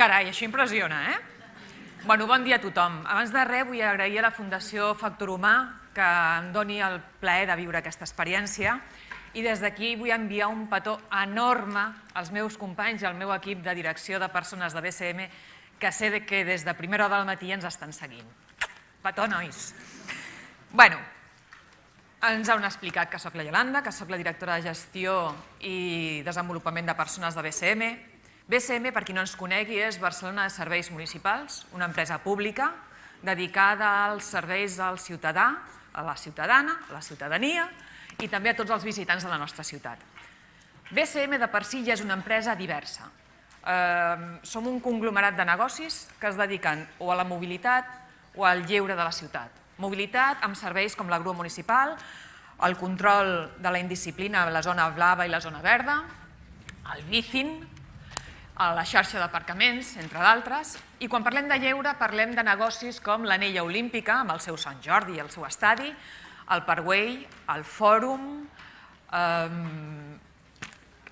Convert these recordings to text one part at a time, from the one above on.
Carai, això impressiona, eh? Bueno, bon dia a tothom. Abans de res vull agrair a la Fundació Factor Humà que em doni el plaer de viure aquesta experiència i des d'aquí vull enviar un petó enorme als meus companys i al meu equip de direcció de persones de BCM que sé que des de primera hora del matí ens estan seguint. Petó, nois. Bueno, ens han explicat que soc la Iolanda, que soc la directora de gestió i desenvolupament de persones de BCM. BCM, per qui no ens conegui, és Barcelona de Serveis Municipals, una empresa pública dedicada als serveis al ciutadà, a la ciutadana, a la ciutadania i també a tots els visitants de la nostra ciutat. BCM de per si ja és una empresa diversa. Som un conglomerat de negocis que es dediquen o a la mobilitat o al lleure de la ciutat. Mobilitat amb serveis com la grua municipal, el control de la indisciplina a la zona blava i la zona verda, el bicing, a la xarxa d'aparcaments, entre d'altres, i quan parlem de lleure parlem de negocis com l'Anella Olímpica, amb el seu Sant Jordi i el seu estadi, el Parkway, el Fòrum,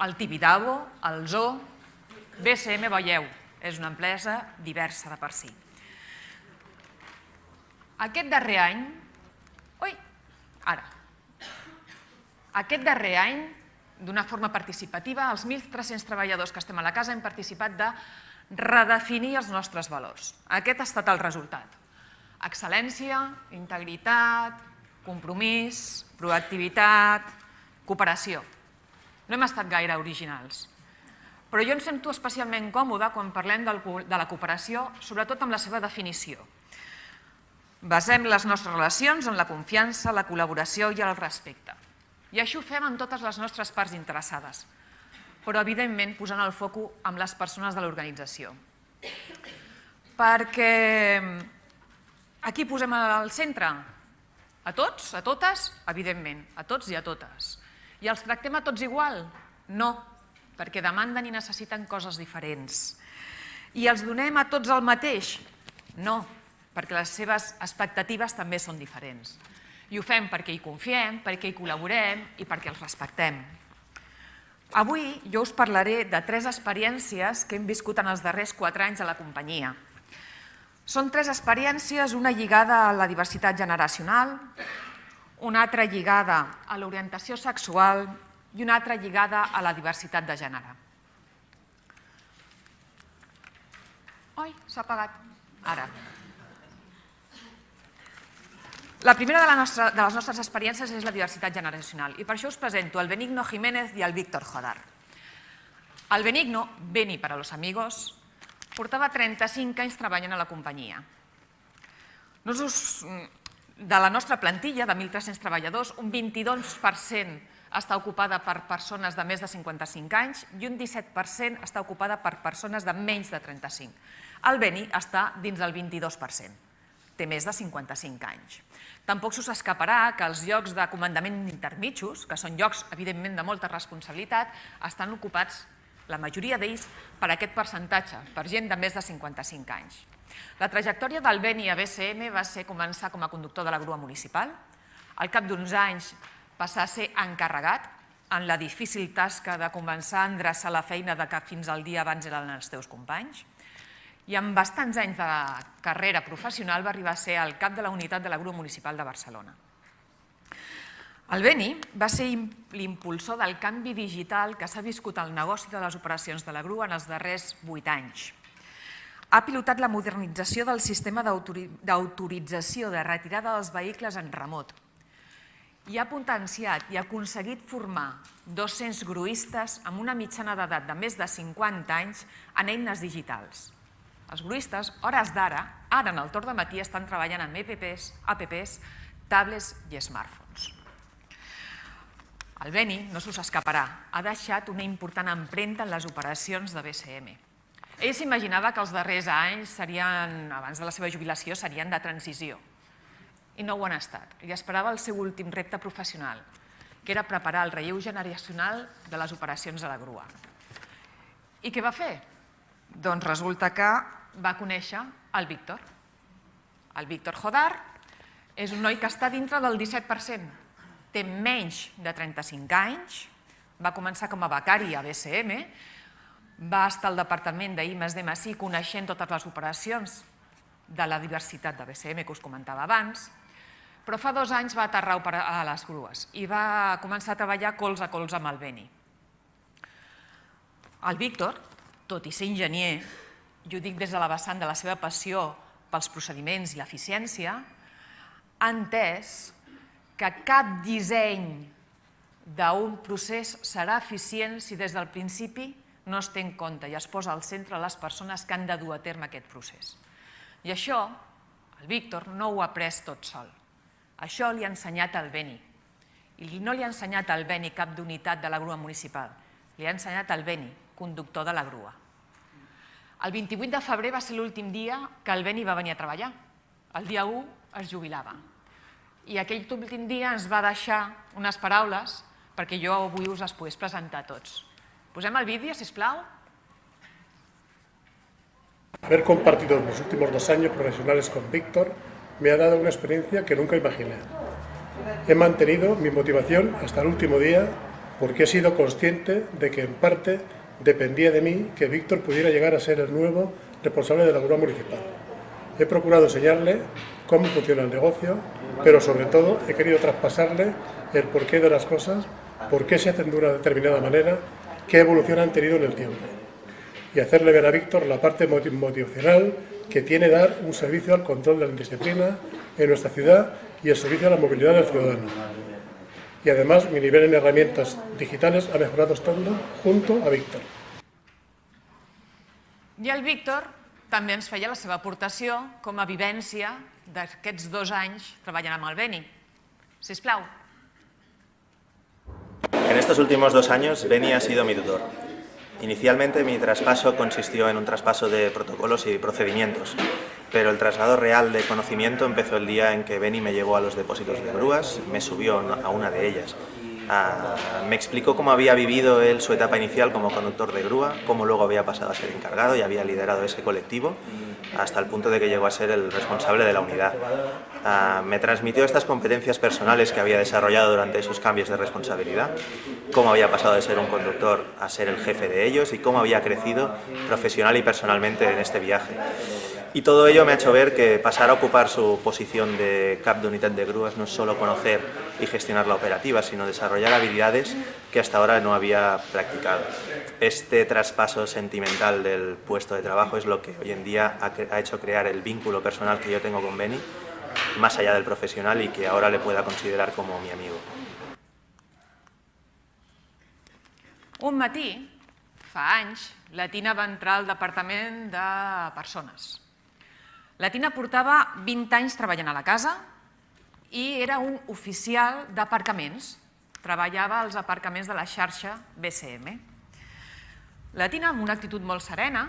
el Tibidabo, el Zoo. BCM, veieu, és una empresa diversa de per si. Aquest darrer any, d'una forma participativa, els 1.300 treballadors que estem a la casa hem participat de redefinir els nostres valors. Aquest ha estat el resultat. Excel·lència, integritat, compromís, proactivitat, cooperació. No hem estat gaire originals. Però jo em sento especialment còmoda quan parlem de la cooperació, sobretot amb la seva definició. Basem les nostres relacions en la confiança, la col·laboració i el respecte. I això ho fem amb totes les nostres parts interessades, però evidentment posant el focus en les persones de l'organització. Perquè aquí posem al centre a tots, a totes, evidentment, a tots i a totes. I els tractem a tots igual? No, perquè demanden i necessiten coses diferents. I els donem a tots el mateix? No, perquè les seves expectatives també són diferents. I ho fem perquè hi confiem, perquè hi col·laborem i perquè els respectem. Avui jo us parlaré de 3 experiències que hem viscut en els darrers 4 anys a la companyia. Són 3 experiències, una lligada a la diversitat generacional, una altra lligada a l'orientació sexual i una altra lligada a la diversitat de gènere. Oi, s'ha apagat. Ara. La primera de les nostres experiències és la diversitat generacional i per això us presento el Benigno Jiménez i el Víctor Jodar. El Benigno, Beni para los amigos, portava 35 anys treballant a la companyia. De la nostra plantilla, de 1.300 treballadors, un 22% està ocupada per persones de més de 55 anys i un 17% està ocupada per persones de menys de 35. El Beni està dins del 22%. Té més de 55 anys. Tampoc s'us escaparà que els llocs de comandament intermitjos, que són llocs, evidentment, de molta responsabilitat, estan ocupats, la majoria d'ells, per aquest percentatge, per gent de més de 55 anys. La trajectòria del Beni a BCM va ser començar com a conductor de la grua municipal, al cap d'uns anys passar a ser encarregat en la difícil tasca de començar a endreçar la feina de que fins al dia abans eren els teus companys, i amb bastants anys de carrera professional va arribar a ser el cap de la unitat de la grua municipal de Barcelona. El Beni va ser l'impulsor del canvi digital que s'ha viscut al negoci de les operacions de la grua en els darrers 8 anys. Ha pilotat la modernització del sistema d'autorització de retirada dels vehicles en remot i ha potenciat i ha aconseguit formar 200 gruistes amb una mitjana d'edat de més de 50 anys en eines digitals. Els gruistes, hores d'ara, ara en el torn de matí, estan treballant amb apps, tablets i smartphones. El Beni, no s'us escaparà, ha deixat una important empremta en les operacions de BCM. Ell s'imaginava que els darrers anys, abans de la seva jubilació, serien de transició. I no ho han estat. Li esperava el seu últim repte professional, que era preparar el relleu generacional de les operacions a la grua. I què va fer? Doncs resulta que va conèixer el Víctor. El Víctor Jodar és un noi que està dintre del 17%. Té menys de 35 anys, va començar com a becari a BCM, va estar al departament d'I+D+I coneixent totes les operacions de la diversitat de BCM que us comentava abans, però fa 2 anys va aterrar a les grues i va començar a treballar colze a colze amb el Beni. El Víctor, tot i ser enginyer, i ho dic des de la vessant de la seva passió pels procediments i l'eficiència, ha entès que cap disseny d'un procés serà eficient si des del principi no es té en compte i es posa al centre les persones que han de dur a terme aquest procés. I això, el Víctor no ho ha après tot sol. Això li ha ensenyat el Beni. I no li ha ensenyat el Beni cap d'unitat de la grua municipal. Li ha ensenyat el Beni, conductor de la grua. El 28 de febrer va ser l'últim dia que el Beni va venir a treballar. El dia 1 es jubilava. I aquell últim dia ens va deixar unes paraules perquè jo avui us les pogués presentar a tots. Posem el vídeo, sisplau. Haber compartido los últimos 2 años profesionales con Víctor me ha dado una experiencia que nunca imaginé. He mantenido mi motivación hasta el último día porque he sido consciente de que en parte dependía de mí que Víctor pudiera llegar a ser el nuevo responsable de la grúa municipal. He procurado enseñarle cómo funciona el negocio, pero sobre todo he querido traspasarle el porqué de las cosas, por qué se hacen de una determinada manera, qué evolución han tenido en el tiempo. Y hacerle ver a Víctor la parte motivacional que tiene dar un servicio al control de la indisciplina en nuestra ciudad y el servicio a la movilidad del ciudadano. Y además mi nivel en herramientas digitales ha mejorado estando junto a Víctor. I el Víctor també ens feia la seva aportació com a vivència d'aquests 2 anys treballant amb el Beni. Sisplau. En estos últimos 2 años, Beni ha sido mi tutor. Inicialmente mi traspaso consistió en un traspaso de protocolos y procedimientos, pero el traslado real de conocimiento empezó el día en que Beni me llevó a los depósitos de grúas, me subió a una de ellas. Me explicó cómo había vivido él su etapa inicial como conductor de grúa, cómo luego había pasado a ser encargado y había liderado ese colectivo, hasta el punto de que llegó a ser el responsable de la unidad. Me transmitió estas competencias personales que había desarrollado durante esos cambios de responsabilidad, cómo había pasado de ser un conductor a ser el jefe de ellos y cómo había crecido profesional y personalmente en este viaje. Y todo ello me ha hecho ver que pasar a ocupar su posición de cap de unidad de grúas no es solo conocer y gestionar la operativa, sino desarrollar habilidades que hasta ahora no había practicado. Este traspaso sentimental del puesto de trabajo es lo que hoy en día ha hecho crear el vínculo personal que yo tengo con Beni, más allá del profesional y que ahora le pueda considerar como mi amigo. Un matí, fa anys, la Tina va entrar al departament de persones. La Tina portava 20 anys treballant a la casa i era un oficial d'aparcaments. Treballava als aparcaments de la xarxa BCM. La Tina, amb una actitud molt serena,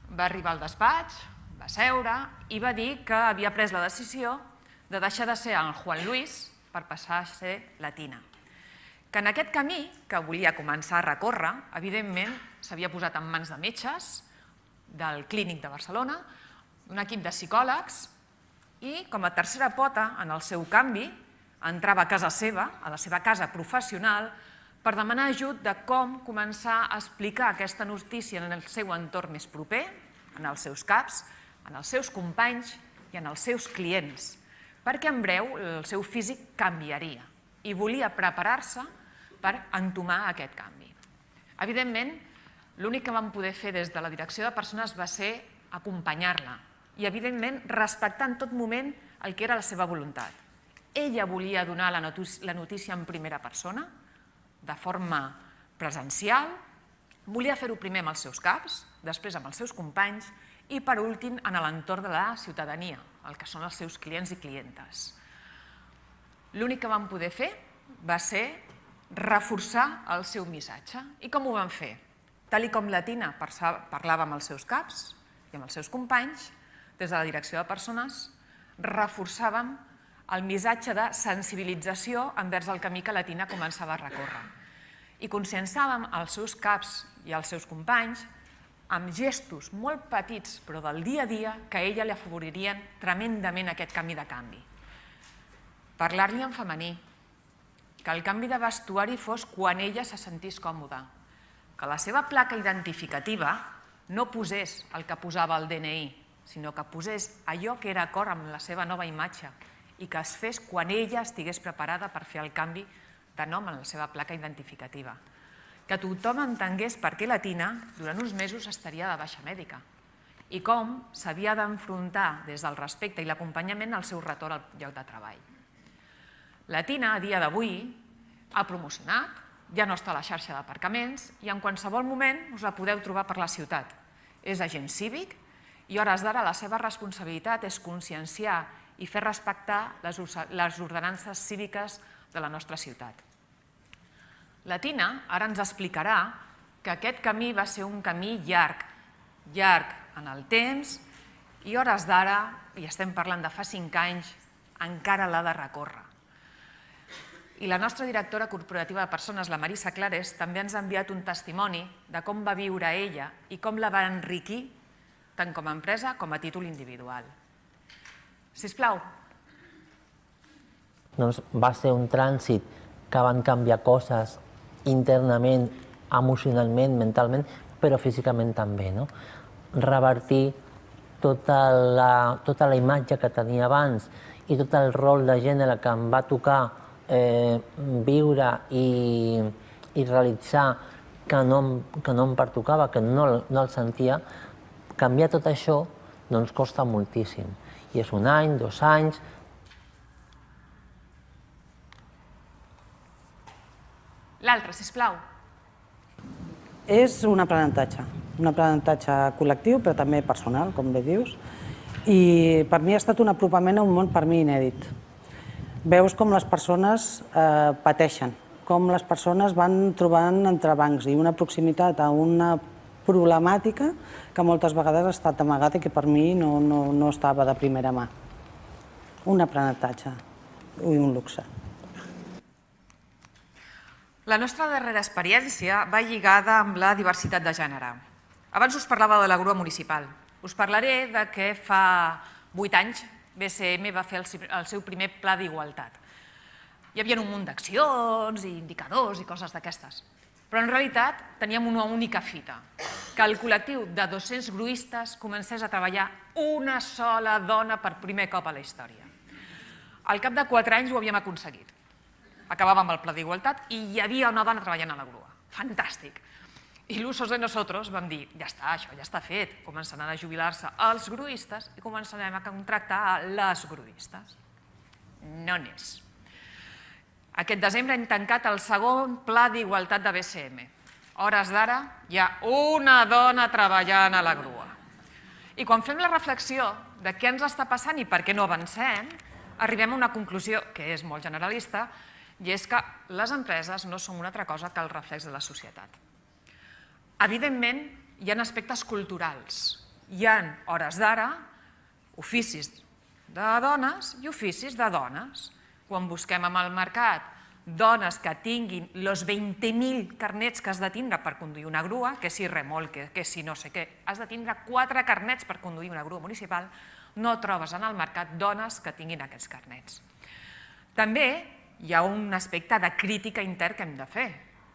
va arribar al despatx, va seure i va dir que havia pres la decisió de deixar de ser el Juan Luis per passar a ser la Tina. Que en aquest camí que volia començar a recórrer, evidentment, s'havia posat en mans de metges del Clínic de Barcelona, un equip de psicòlegs i, com a tercera pota en el seu canvi, entrava a casa seva, a la seva casa professional, per demanar ajut de com començar a explicar aquesta notícia en el seu entorn més proper, en els seus caps, en els seus companys i en els seus clients, perquè en breu el seu físic canviaria i volia preparar-se per entomar aquest canvi. Evidentment, l'únic que vam poder fer des de la direcció de persones va ser acompanyar-la i, evidentment, respectar en tot moment el que era la seva voluntat. Ella volia donar la notícia en primera persona, de forma presencial, volia fer-ho primer amb els seus caps, després amb els seus companys i, per últim, en l'entorn de la ciutadania, el que són els seus clients i clientes. L'únic que vam poder fer va ser reforçar el seu missatge. I com ho vam fer? Tal com la Tina parlava amb els seus caps i amb els seus companys, des de la direcció de persones, reforçàvem el missatge de sensibilització envers el camí que la Tina començava a recórrer. I conscienciàvem els seus caps i els seus companys amb gestos molt petits, però del dia a dia, que a ella li afavoririen tremendament aquest canvi de canvi. Parlar-li en femení, que el canvi de vestuari fos quan ella se sentís còmoda, que que la seva placa identificativa no posés el que posava el DNI, sinó que posés allò que era acord amb la seva nova imatge i que es fes quan ella estigués preparada per fer el canvi de nom en la seva placa identificativa. Que tothom entengués per què la Tina durant uns mesos estaria de baixa mèdica i com s'havia d'enfrontar des del respecte i l'acompanyament al seu retorn al lloc de treball. La Tina, a dia d'avui, ha promocionat, ja no està a la xarxa d'aparcaments i en qualsevol moment us la podeu trobar per la ciutat. És agent cívic i a hores d'ara la seva responsabilitat és conscienciar i fer respectar les ordenances cíviques de la nostra ciutat. La Tina ara ens explicarà que aquest camí va ser un camí llarg en el temps i a hores d'ara, i estem parlant de fa 5 anys, encara l'ha de recórrer. I la nostra directora corporativa de persones, la Marisa Clares, també ens ha enviat un testimoni de com va viure ella i com la va enriquir tant com a empresa com a títol individual. Sisplau. Doncs va ser un trànsit que van canviar coses internament, emocionalment, mentalment, però físicament també. Revertir tota la imatge que tenia abans i tot el rol de gènere que em va tocar viure i realitzar que no em pertocava, que no el sentia, canviar tot això doncs costa moltíssim. I és 1 any, 2 anys. L'altre, sisplau. És un aprenentatge col·lectiu, però també personal, com bé dius, i per mi ha estat un apropament a un món per mi inèdit. Veus com les persones pateixen, com les persones van trobant entrebancs i una proximitat a una problemàtica que moltes vegades ha estat amagada i que per mi no estava de primera mà. Un aprenentatge i un luxe. La nostra darrera experiència va lligada amb la diversitat de gènere. Abans us parlava de la grua municipal. Us parlaré de que fa 8 anys BCM va fer el seu primer pla d'igualtat. Hi havia un munt d'accions i indicadors i coses d'aquestes. Però en realitat teníem una única fita, que el col·lectiu de 200 gruistes comencés a treballar una sola dona per primer cop a la història. Al cap de 4 anys ho havíem aconseguit. Acabàvem el pla d'igualtat i hi havia una dona treballant a la grua. Fantàstic! Il·lusos de nosaltres vam dir, ja està, això ja està fet, començaran a jubilar-se els gruistes i començarem a contractar a les gruistes. No n'és. Aquest desembre hem tancat el segon pla d'igualtat de BCM. A hores d'ara hi ha una dona treballant a la grua. I quan fem la reflexió de què ens està passant i per què no avancem, arribem a una conclusió que és molt generalista i és que les empreses no són una altra cosa que el reflex de la societat. Evidentment, hi ha aspectes culturals. Hi ha, a hores d'ara, oficis de dones i oficis de dones. Quan busquem en el mercat dones que tinguin els 20.000 carnets que has de tindre per conduir una grua, que si remolque, que si no sé què, has de tindre 4 carnets per conduir una grua municipal, no trobes en el mercat dones que tinguin aquests carnets. També hi ha un aspecte de crítica intern que hem de fer.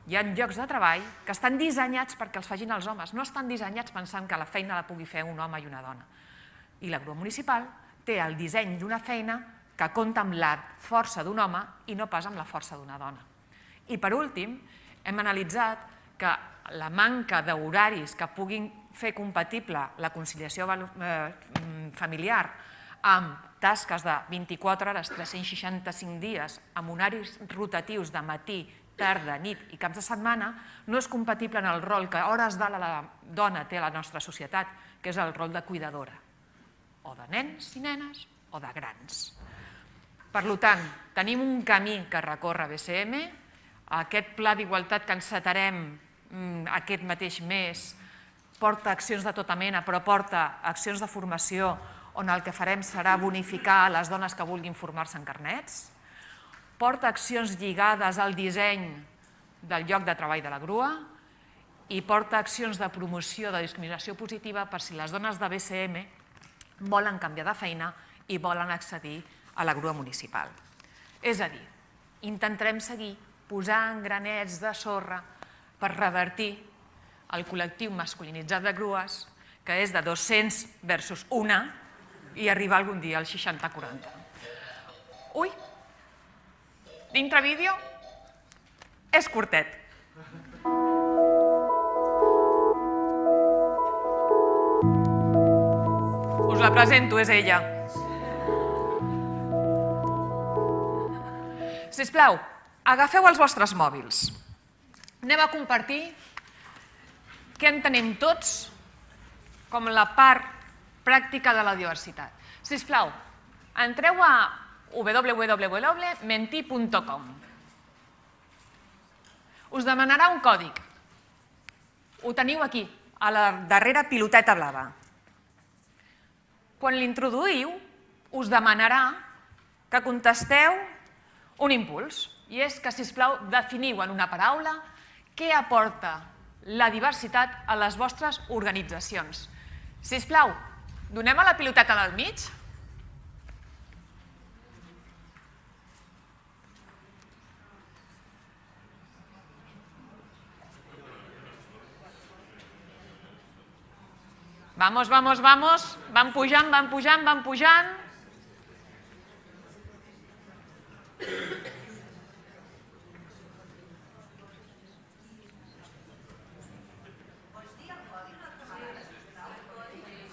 Hi ha llocs de treball que estan dissenyats perquè els facin els homes, no estan dissenyats pensant que la feina la pugui fer un home i una dona. I la grua municipal té el disseny d'una feina que compta amb la força d'un home i no pas amb la força d'una dona. I per últim, hem analitzat que la manca d'horaris que puguin fer compatible la conciliació familiar amb tasques de 24 hores, 365 dies, amb horaris rotatius de matí, tarda, nit i caps de setmana, no és compatible en el rol que a hores d'ara la dona té a la nostra societat, que és el rol de cuidadora, o de nens i nenes o de grans. Per tant, tenim un camí que recórrer BCM, aquest pla d'igualtat que encetarem aquest mateix mes porta accions de tota mena, però porta accions de formació on el que farem serà bonificar les dones que vulguin formar-se en carnets, porta accions lligades al disseny del lloc de treball de la grua i porta accions de promoció de discriminació positiva per si les dones de BCM volen canviar de feina i volen accedir a la grua municipal. És a dir, intentarem seguir posant granets de sorra per revertir el col·lectiu masculinitzat de grues, que és de 200 versus 1, i arribar algun dia al 60-40. Ui, dintre vídeo és curtet. Us la presento, és ella. Sisplau, agafeu els vostres mòbils. Anem a compartir què entenem tots com la part pràctica de la diversitat. Sisplau, entreu a www.menti.com. Us demanarà un còdig. Ho teniu aquí, a la darrera piloteta blava. Quan l'introduïu, us demanarà que contesteu un impuls, i és que, sisplau, definiu en una paraula què aporta la diversitat a les vostres organitzacions. Sisplau, donem a la piloteta del mig. Vamos, vamos, vamos. Van pujant, van pujant, van pujant.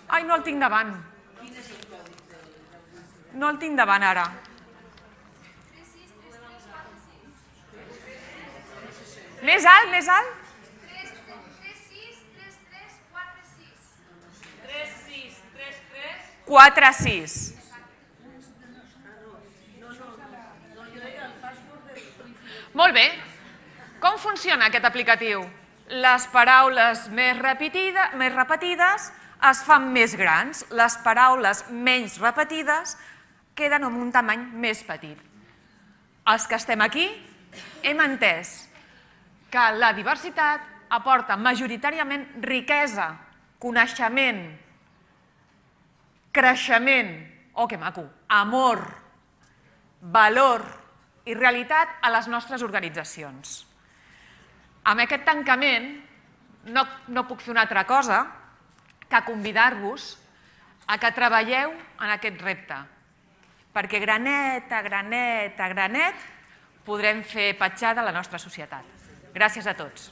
Ai, no el tinc davant. No el tinc davant ara. Més alt, més alt. 4-6. Molt bé. Com funciona aquest aplicatiu? Les paraules més repetides es fan més grans, les paraules menys repetides queden amb un tamany més petit. Els que estem aquí hem entès que la diversitat aporta majoritàriament riquesa, coneixement, creixement, oh que maco, amor, valor i realitat a les nostres organitzacions. Amb aquest tancament no puc fer una altra cosa que convidar-vos a que treballeu en aquest repte, perquè granet a granet a granet podrem fer petjada a la nostra societat. Gràcies a tots.